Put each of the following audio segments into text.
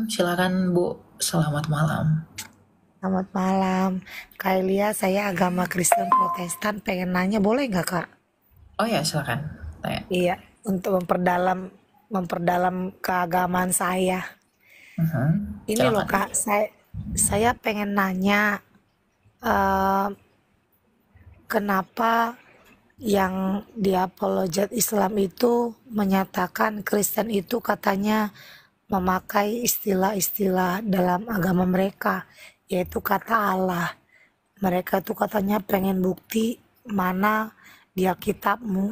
silakan Bu. Selamat malam. Selamat malam, Kak Elia. Saya agama Kristen Protestan. Pengen nanya, boleh nggak Kak? Oh ya, silakan. Tanya. Iya, untuk memperdalam memperdalam keagamaan saya. Ini loh Silakan. Kak, saya pengen nanya, eh, kenapa yang di apologet Islam itu menyatakan Kristen itu katanya memakai istilah-istilah dalam agama mereka, yaitu kata Allah. Mereka tuh katanya pengen bukti mana di Alkitabmu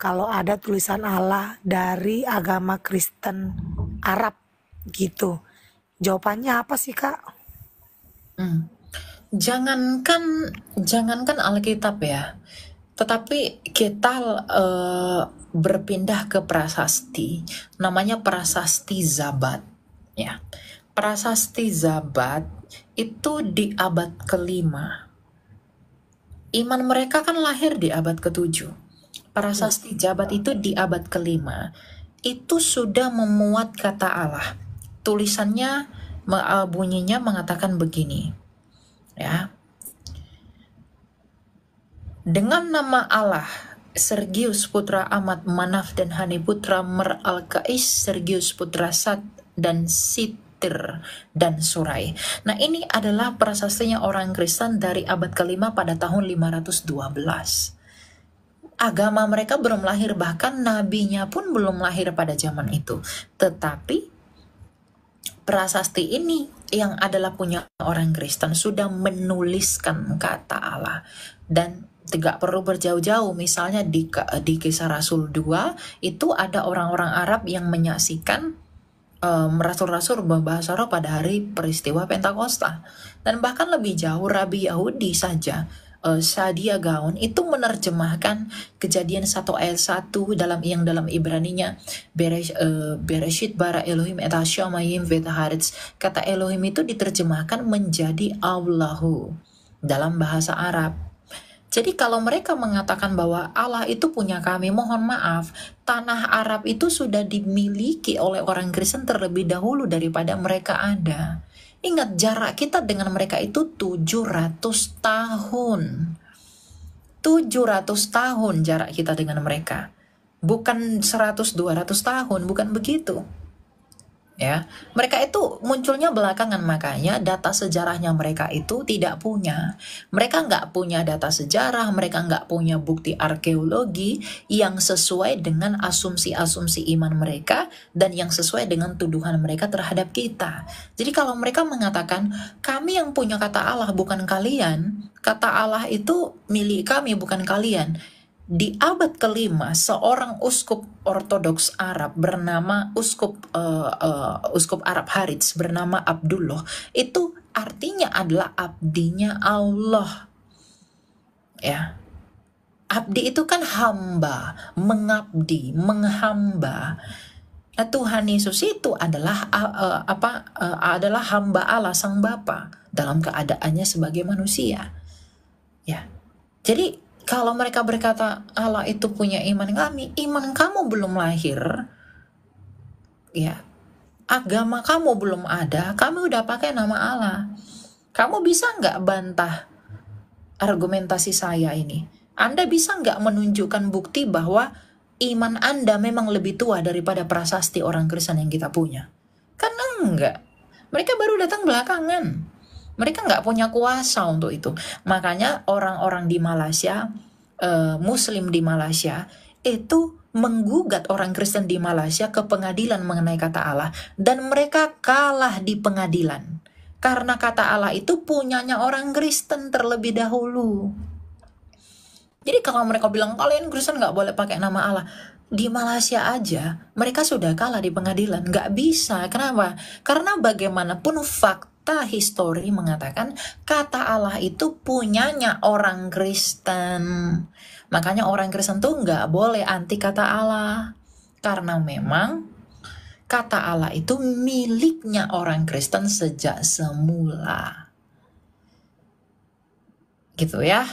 kalau ada tulisan Allah dari agama Kristen Arab gitu. Jawabannya apa sih Kak? Hmm. Jangankan jangankan Alkitab ya, tetapi kita berpindah ke prasasti, namanya prasasti Zabat. Ya, prasasti Zabat itu di abad kelima. Iman mereka kan lahir di abad ketujuh. Prasasti Jabat itu di abad kelima. Itu sudah memuat kata Allah. Tulisannya bunyinya mengatakan begini. Ya. Dengan nama Allah, Sergius putra Amat Manaf dan Hani putra Mer Al-Kais, Sergius putra Sat dan Sitir dan Surai. Nah, ini adalah prasastinya orang Kristen dari abad kelima pada tahun 512. Agama mereka belum lahir, bahkan nabinya pun belum lahir pada zaman itu. Tetapi prasasti ini yang adalah punya orang Kristen sudah menuliskan kata Allah. Dan tidak perlu berjauh-jauh, misalnya di Kisah Rasul 2 itu ada orang-orang Arab yang menyaksikan rasul-rasul berbahasa roh pada hari peristiwa Pentakosta. Dan bahkan lebih jauh, Rabi Yahudi saja, Sadia Gaon itu menerjemahkan Kejadian 1 ayat 1 dalam Ibraninya, Bereshit bara Elohim et hashamayim vet haaretz. Kata Elohim itu diterjemahkan menjadi Allahu dalam bahasa Arab. Jadi kalau mereka mengatakan bahwa Allah itu punya kami, mohon maaf, tanah Arab itu sudah dimiliki oleh orang Kristen terlebih dahulu daripada mereka ada. Ingat, jarak kita dengan mereka itu 700 tahun. 700 tahun jarak kita dengan mereka. Bukan 100-200 tahun, bukan begitu. Ya, mereka itu munculnya belakangan, makanya data sejarahnya mereka itu tidak punya. Mereka nggak punya data sejarah, mereka nggak punya bukti arkeologi yang sesuai dengan asumsi-asumsi iman mereka dan yang sesuai dengan tuduhan mereka terhadap kita. Jadi kalau mereka mengatakan, kami yang punya kata Allah bukan kalian, kata Allah itu milik kami bukan kalian. Di abad kelima, seorang uskup Ortodoks Arab bernama uskup Arab Harits bernama Abdullah, itu artinya adalah abdinya Allah. Ya, abdi itu kan hamba, mengabdi, menghamba. Nah, Tuhan Yesus itu adalah adalah hamba Allah Sang Bapa dalam keadaannya sebagai manusia. Ya, jadi kalau mereka berkata Allah itu punya iman kami, iman kamu belum lahir, ya, agama kamu belum ada, kami udah pakai nama Allah. Kamu bisa nggak bantah argumentasi saya ini? Anda bisa nggak menunjukkan bukti bahwa iman Anda memang lebih tua daripada prasasti orang Kristen yang kita punya? Karena enggak. Mereka baru datang belakangan. Mereka nggak punya kuasa untuk itu. Makanya orang-orang di Malaysia, Muslim di Malaysia, itu menggugat orang Kristen di Malaysia ke pengadilan mengenai kata Allah. Dan mereka kalah di pengadilan. Karena kata Allah itu punyanya orang Kristen terlebih dahulu. Jadi kalau mereka bilang, kalian Kristen nggak boleh pakai nama Allah. Di Malaysia aja, mereka sudah kalah di pengadilan. Nggak bisa. Kenapa? Karena bagaimanapun fakta histori mengatakan kata Allah itu punyanya orang Kristen. Makanya orang Kristen tuh nggak boleh anti kata Allah. Karena memang kata Allah itu miliknya orang Kristen sejak semula. Gitu ya.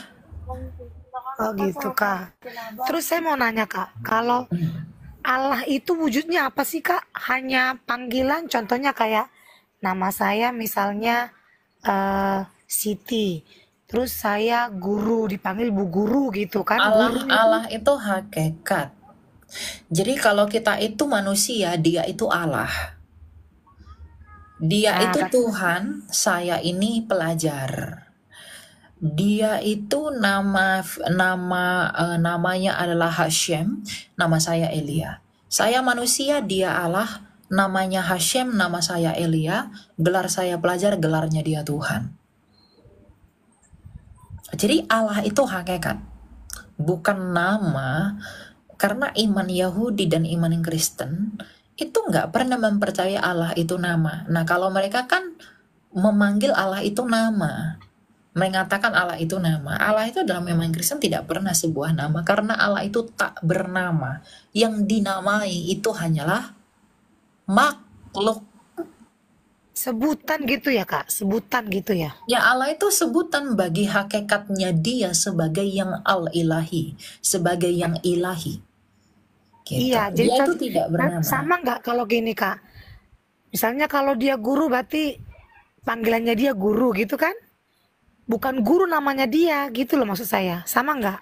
Oh gitu Kak. Terus saya mau nanya Kak, kalau Allah itu wujudnya apa sih Kak? Hanya panggilan, contohnya kayak nama saya misalnya Siti, terus saya guru, dipanggil Bu Guru gitu kan, Allah guru itu. Allah itu hakikat. Jadi kalau kita itu manusia, dia itu Allah. Dia Nah, itu Tuhan, saya ini pelajar. Dia itu namanya adalah Hashem, nama saya Elia. Saya manusia, dia Allah, namanya Hashem, nama saya Elia, gelar saya pelajar, gelarnya dia Tuhan. Jadi Allah itu hakikat, bukan nama. Karena iman Yahudi dan iman Kristen itu nggak pernah mempercayai Allah itu nama. Nah, kalau mereka kan memanggil Allah itu nama, mengatakan Allah itu nama. Allah itu dalam iman Kristen tidak pernah sebuah nama, karena Allah itu tak bernama. Yang dinamai itu hanyalah makhluk. sebutan gitu ya Kak, sebutan gitu ya. Ya, Allah itu sebutan bagi hakikatnya dia sebagai yang al-ilahi, sebagai yang ilahi. Gitu. Iya, jadi Dia itu tidak bernama. sama nggak kalau gini Kak? Misalnya kalau dia guru berarti panggilannya dia guru gitu kan? Bukan guru namanya dia gitu loh maksud saya. Sama nggak?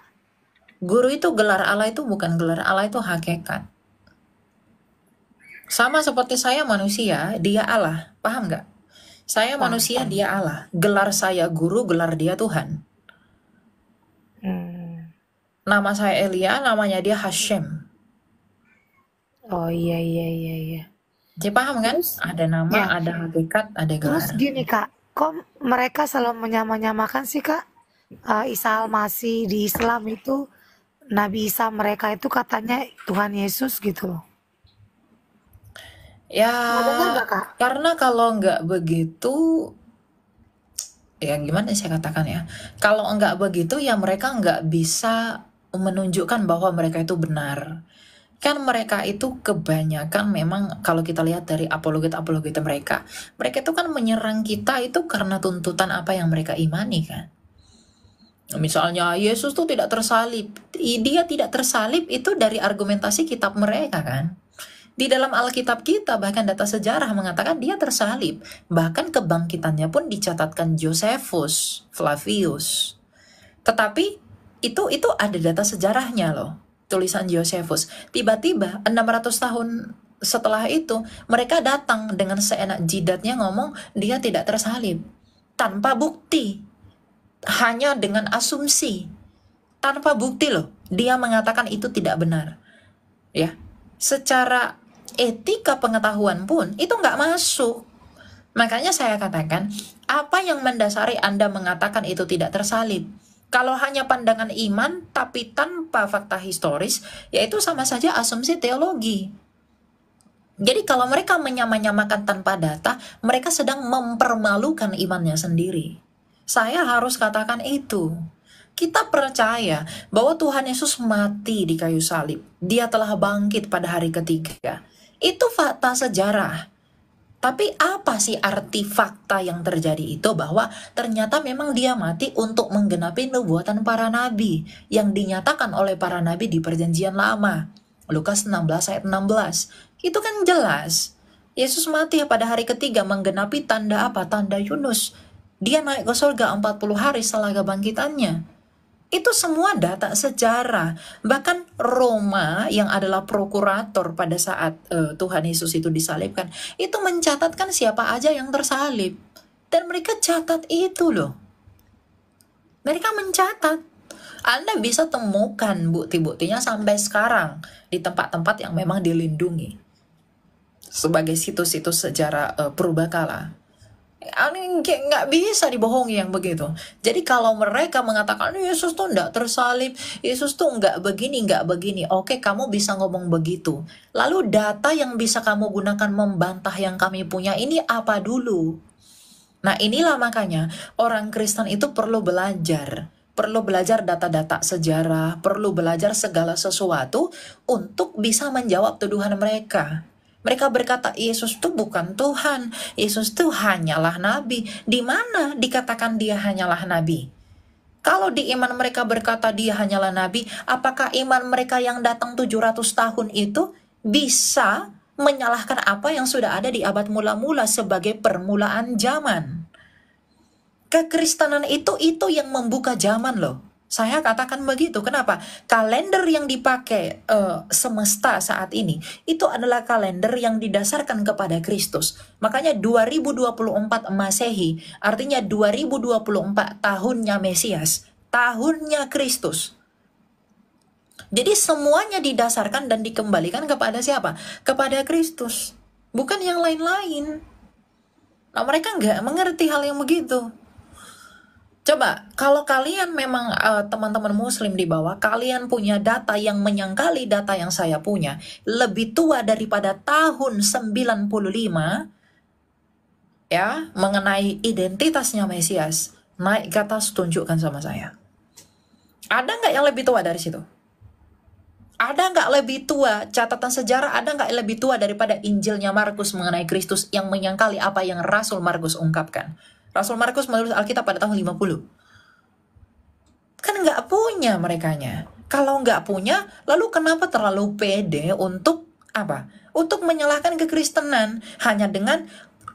Guru itu gelar, Allah itu bukan gelar, Allah itu hakikat. Sama seperti saya manusia, dia Allah. Paham nggak? Saya manusia, dia Allah. Gelar saya guru, gelar dia Tuhan. Nama saya Elia, namanya dia Hashem. Oh iya iya iya iya. Jadi paham kan? Ada nama, ya. ada hakikat, ada Terus gelar. gini Kak, kok mereka selalu menyamakan sih Kak? Isa Al-Masih di Islam itu Nabi Isa mereka itu katanya Tuhan Yesus gitu loh. Ya, Benar nggak Kak? karena kalau nggak begitu, ya gimana saya katakan ya, kalau nggak begitu ya mereka nggak bisa menunjukkan bahwa mereka itu benar. Kan mereka itu kebanyakan memang kalau kita lihat dari apologet-apologet mereka itu kan menyerang kita itu karena tuntutan apa yang mereka imani kan. Misalnya Yesus tuh tidak tersalib, dia tidak tersalib itu dari argumentasi kitab mereka kan. Di dalam Alkitab kita bahkan data sejarah mengatakan dia tersalib. Bahkan kebangkitannya pun dicatatkan Josephus Flavius. Tetapi itu ada data sejarahnya loh. Tulisan Josephus. Tiba-tiba 600 tahun setelah itu mereka datang dengan seenak jidatnya ngomong dia tidak tersalib. Tanpa bukti. Hanya dengan asumsi. Tanpa bukti loh. Dia mengatakan itu tidak benar. Ya. Secara etika pengetahuan pun itu nggak masuk. Makanya saya katakan, apa yang mendasari Anda mengatakan itu tidak tersalib? Kalau hanya pandangan iman tapi tanpa fakta historis, yaitu sama saja asumsi teologi. Jadi kalau mereka menyamakan tanpa data, mereka sedang mempermalukan imannya sendiri. Saya harus katakan itu. Kita percaya bahwa Tuhan Yesus mati di kayu salib. Dia telah bangkit pada hari ketiga. Itu fakta sejarah. Tapi apa sih arti fakta yang terjadi itu? Bahwa ternyata memang dia mati untuk menggenapi nubuatan para nabi yang dinyatakan oleh para nabi di perjanjian lama. Lukas 16 ayat 16. Itu kan jelas. Yesus mati pada hari ketiga menggenapi tanda apa? Tanda Yunus. Dia naik ke surga 40 hari setelah kebangkitannya. Itu semua data sejarah. Bahkan Roma yang adalah prokurator pada saat Tuhan Yesus itu disalibkan, itu mencatatkan siapa aja yang tersalib. Dan mereka catat itu loh. Mereka mencatat. Anda bisa temukan bukti-buktinya sampai sekarang di tempat-tempat yang memang dilindungi sebagai situs-situs sejarah purbakala. Nggak bisa dibohongi yang begitu. Jadi kalau mereka mengatakan Yesus tuh nggak tersalib, Yesus tuh nggak begini, oke kamu bisa ngomong begitu. Lalu data yang bisa kamu gunakan membantah yang kami punya ini apa dulu? Nah inilah makanya orang Kristen itu perlu belajar data-data sejarah, perlu belajar segala sesuatu untuk bisa menjawab tuduhan mereka. Mereka berkata, Yesus itu bukan Tuhan. Yesus itu hanyalah nabi. Di mana dikatakan dia hanyalah nabi? Kalau di iman mereka berkata dia hanyalah nabi, apakah iman mereka yang datang 700 tahun itu bisa menyalahkan apa yang sudah ada di abad mula-mula sebagai permulaan zaman. Kekristenan itu yang membuka zaman loh. Saya katakan begitu. Kenapa? Kalender yang dipakai semesta saat ini itu adalah kalender yang didasarkan kepada Kristus. Makanya 2024 Masehi artinya 2024 tahunnya Mesias, tahunnya Kristus. Jadi semuanya didasarkan dan dikembalikan kepada siapa? Kepada Kristus, bukan yang lain-lain. Nah, mereka nggak mengerti hal yang begitu. Coba, kalau kalian memang teman-teman muslim di bawah, kalian punya data yang menyangkali data yang saya punya, lebih tua daripada tahun 95, ya, mengenai identitasnya Mesias, naik ke atas, tunjukkan sama saya. Ada nggak yang lebih tua dari situ? Ada nggak lebih tua, catatan sejarah ada nggak lebih tua daripada Injilnya Markus mengenai Kristus yang menyangkali apa yang Rasul Markus ungkapkan? Rasul Markus menulis Alkitab pada tahun 50. Kan nggak punya merekanya. Kalau nggak punya, lalu kenapa terlalu pede untuk apa? Untuk menyalahkan kekristenan hanya dengan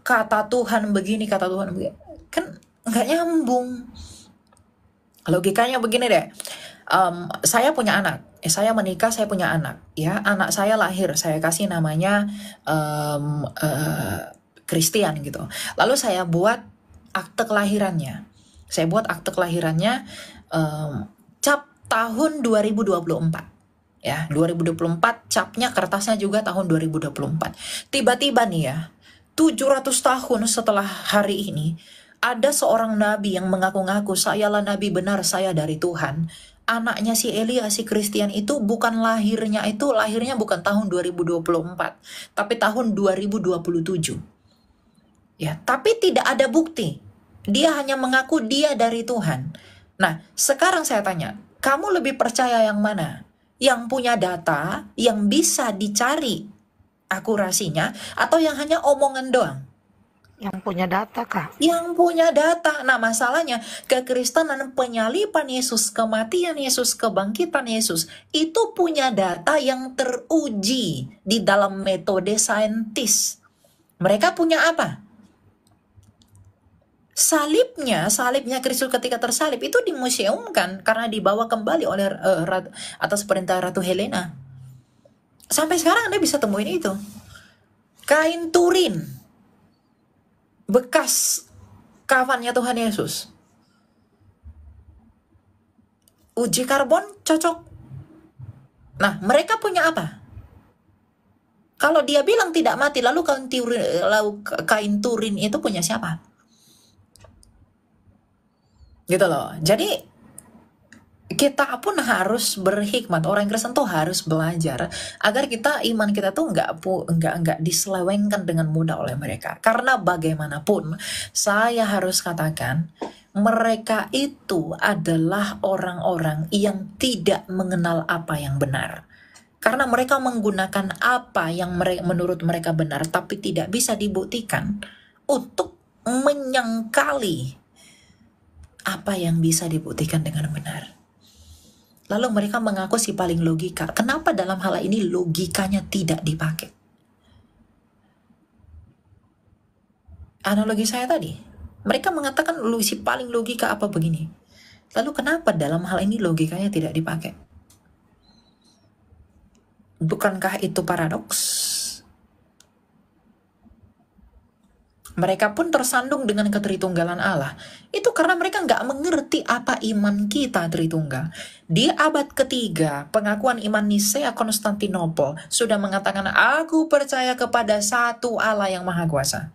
kata Tuhan begini, kata Tuhan begini. Kan nggak nyambung. Logikanya begini deh. Saya punya anak. Saya menikah, saya punya anak. Ya, anak saya lahir, saya kasih namanya Christian gitu. Lalu saya buat akte kelahirannya. Saya buat akte kelahirannya cap tahun 2024. Ya, 2024 capnya kertasnya juga tahun 2024. Tiba-tiba nih ya, 700 tahun setelah hari ini, ada seorang nabi yang mengaku-ngaku, sayalah nabi benar, saya dari Tuhan. Anaknya si Elia, si Christian itu lahirnya bukan tahun 2024, tapi tahun 2027. Ya, tapi tidak ada bukti. Dia hanya mengaku dia dari Tuhan. Nah, sekarang saya tanya, kamu lebih percaya yang mana? Yang punya data, yang bisa dicari akurasinya, atau yang hanya omongan doang? Yang punya data, Kak. Yang punya data. Nah, masalahnya kekristenan, penyaliban Yesus, kematian Yesus, kebangkitan Yesus, itu punya data yang teruji di dalam metode saintis. Mereka punya apa? Salibnya Kristus ketika tersalib itu dimuseumkan karena dibawa kembali oleh atas perintah Ratu Helena. Sampai sekarang Anda bisa temuin itu. Kain Turin, bekas kafannya Tuhan Yesus. Uji karbon cocok. Nah, mereka punya apa? Kalau dia bilang tidak mati, lalu kain Turin itu punya siapa? Gitu loh. Jadi kita pun harus berhikmat. Orang Kristen tuh harus belajar agar iman kita tuh nggak diselewengkan dengan mudah oleh mereka. Karena bagaimanapun saya harus katakan, mereka itu adalah orang-orang yang tidak mengenal apa yang benar. Karena mereka menggunakan apa yang menurut mereka benar tapi tidak bisa dibuktikan untuk menyangkali apa yang bisa dibuktikan dengan benar. Lalu mereka mengaku si paling logika. Kenapa dalam hal ini logikanya tidak dipakai? Analogi saya tadi, mereka mengatakan si paling logika apa begini. Lalu kenapa dalam hal ini logikanya tidak dipakai? Bukankah itu paradoks? Mereka pun tersandung dengan ketritunggalan Allah. Itu karena mereka nggak mengerti apa iman kita Tritunggal. Di abad ketiga, pengakuan iman Nisea Konstantinopel sudah mengatakan, aku percaya kepada satu Allah yang Maha Kuasa.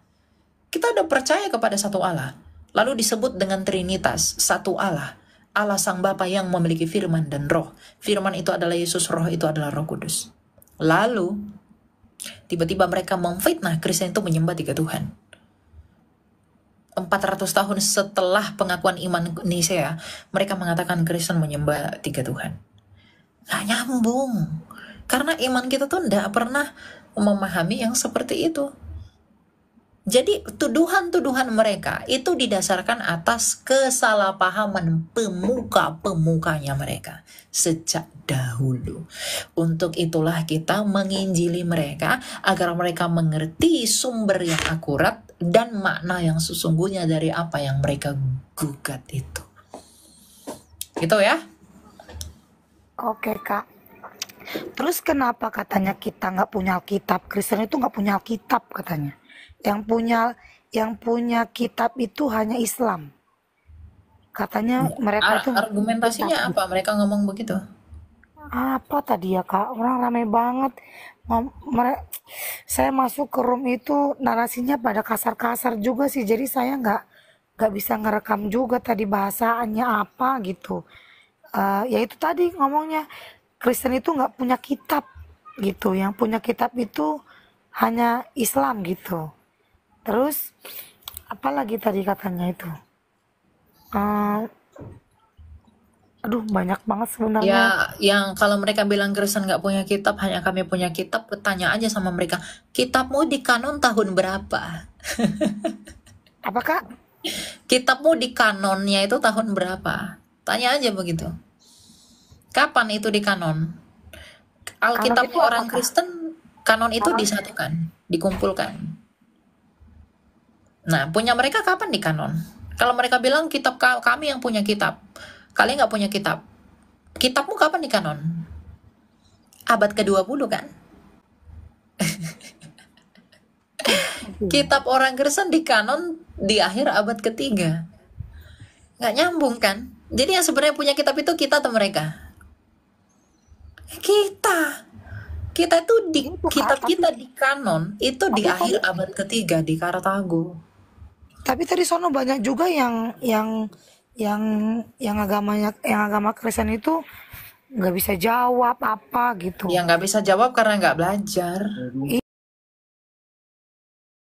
Kita udah percaya kepada satu Allah. Lalu disebut dengan Trinitas, satu Allah. Allah Sang Bapa yang memiliki firman dan roh. Firman itu adalah Yesus, roh itu adalah Roh Kudus. Lalu, tiba-tiba mereka memfitnah Kristen itu menyembah tiga Tuhan. 400 tahun setelah pengakuan iman Nisea, mereka mengatakan Kristen menyembah tiga Tuhan. Nggak nyambung. Karena iman kita tuh nggak pernah memahami yang seperti itu. Jadi tuduhan-tuduhan mereka itu didasarkan atas kesalahpahaman pemuka-pemukanya mereka sejak dahulu. Untuk itulah kita menginjili mereka agar mereka mengerti sumber yang akurat dan makna yang sesungguhnya dari apa yang mereka gugat itu. Gitu ya. Oke Kak. Terus kenapa katanya kita nggak punya Alkitab? Kristen itu nggak punya Alkitab katanya. Yang punya kitab itu hanya Islam. Katanya mereka itu nggak punya kitab. Argumentasinya apa mereka ngomong begitu? Apa tadi ya Kak? Orang ramai banget. Saya masuk ke room itu narasinya pada kasar-kasar juga sih. Jadi saya nggak bisa ngerekam juga tadi bahasaannya apa gitu. Ya itu tadi ngomongnya Kristen itu nggak punya kitab gitu. Yang punya kitab itu hanya Islam gitu. Terus apalagi tadi katanya itu? Eh, aduh banyak banget sebenarnya. Ya, yang kalau mereka bilang Kristen nggak punya kitab, hanya kami punya kitab, tanya aja sama mereka, kitabmu di kanon tahun berapa? Apakah Kitabmu di kanonnya itu tahun berapa? Tanya aja begitu. Kapan itu di kanon? kanon Alkitab itu orang apakah? Kristen, kanon itu Kanon disatukan, dikumpulkan. Nah, punya mereka kapan di kanon? Kalau mereka bilang kitab kami yang punya kitab, kalian nggak punya kitab. Kitabmu kapan di kanon? Abad ke-20 kan? Kitab orang Kristen di kanon di akhir abad ketiga. Nggak nyambung kan? Jadi yang sebenarnya punya kitab itu kita atau mereka? Kita. Kita itu di itu Kak, kitab kita di kanon itu di tapi akhir abad ketiga di Kartago. tadi sono banyak juga yang agama Kristen itu nggak bisa jawab apa gitu. Yang nggak bisa jawab karena nggak belajar.